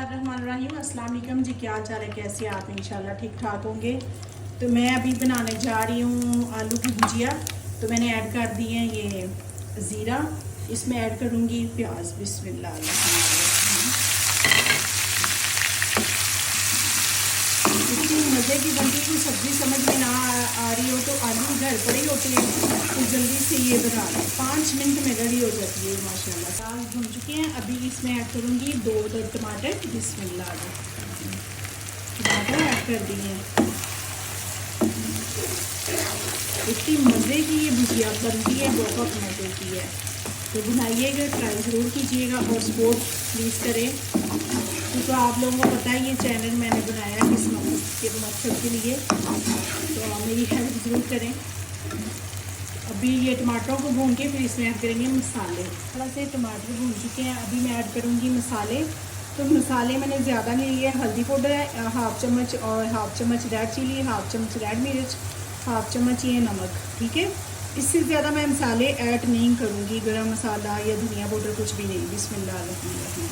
बिस्मिल्लाहिर्रहमानिर्रहीम। अस्सलाम वालेकुम जी, क्या हाल चाल है, कैसे आप? इंशाल्लाह ठीक ठाक होंगे। तो मैं अभी बनाने जा रही हूँ आलू की भुजिया। तो मैंने ऐड कर दी है ये ज़ीरा, इसमें ऐड करूँगी प्याज। बिस्मिल्लाहिर्रहमानिर्रहीम। इतनी मज़े की बनती है, सब्ज़ी समझ में ना आ रही हो तो आलू घर पर ही होते हैं तो जल्दी से ये बना लो, 5 मिनट में रेडी हो जाती है माशाल्लाह। दाल भून चुके हैं, अभी इसमें ऐड करूँगी 2 टमाटर। बिस्मिल्लाह, टमाटर ऐड कर दिए हैं। इतनी मज़े की ये भुजिया बनती है, बहुत मज़े की है। तो बनाइएगा, ट्राई ज़रूर कीजिएगा और सपोर्ट प्लीज़ करें, क्योंकि आप लोगों को पता है ये चैनल मैंने बनाया किस मकसद के लिए, तो आप मेरी हेल्प ज़रूर करें। अभी ये टमाटरों को भून के फिर इसमें ऐड करेंगे मसाले। थोड़ा से टमाटर भून चुके हैं, अभी मैं ऐड करूँगी मसाले। तो मसाले मैंने ज़्यादा नहीं लिए, हल्दी पाउडर है 1/2 चम्मच और 1/2 चम्मच रेड चिली, 1/2 चम्मच रेड मिर्च, 1/2 चम्मच ये नमक। ठीक है, इससे ज़्यादा मैं मसाले ऐड नहीं करूँगी, गरम मसाला या धनिया पाउडर कुछ भी नहीं। बिस्मिल्लाहिर्रहमानिर्रहीम,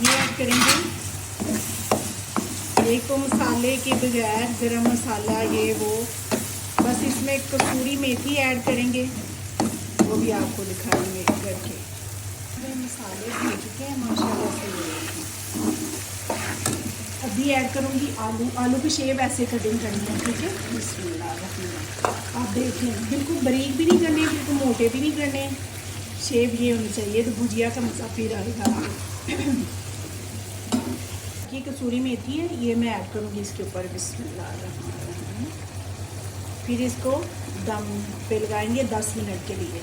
ये ऐड करेंगे। एक तो मसाले के बगैर गरम मसाला ये वो, बस इसमें कसूरी मेथी ऐड करेंगे, वो भी आपको दिखाएंगे करके। मसाले हो चुके हैं माशाल्लाह से। अभी ऐड करूँगी आलू की शेप ऐसे कटिंग करनी है। ठीक है, बिस्मिल्लाह। आप देख लें, बिल्कुल बारीक भी नहीं करने, बिल्कुल मोटे भी नहीं करने, शेप ये होनी चाहिए, तो भुजिया का मज़ा फिर आएगा। ये कसूरी मेथी है, ये मैं ऐड करूँगी इसके ऊपर। बिस्मिल्लाह। फिर इसको दम पे लगाएंगे 10 मिनट के लिए।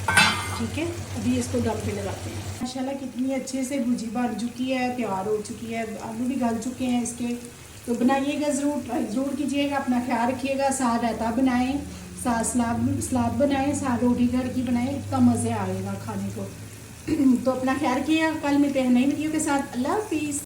ठीक है, अभी इसको दम पे लगाते हैं। माशाल्लाह कितनी अच्छे से भुजी बन चुकी है, तैयार हो चुकी है, आलू भी गल चुके हैं इसके। तो बनाइएगा ज़रूर, ट्राई ज़रूर कीजिएगा, अपना ख्याल रखिएगा। साथ रायता बनाएं, साथ सलाद बनाएं, साथ रोटी घर की बनाएं, इतना मज़े आएगा खाने को। तो अपना ख्याल रखिएगा, कल मिलते हैं नई वीडियो के साथ। अल्लाह हाफिज़।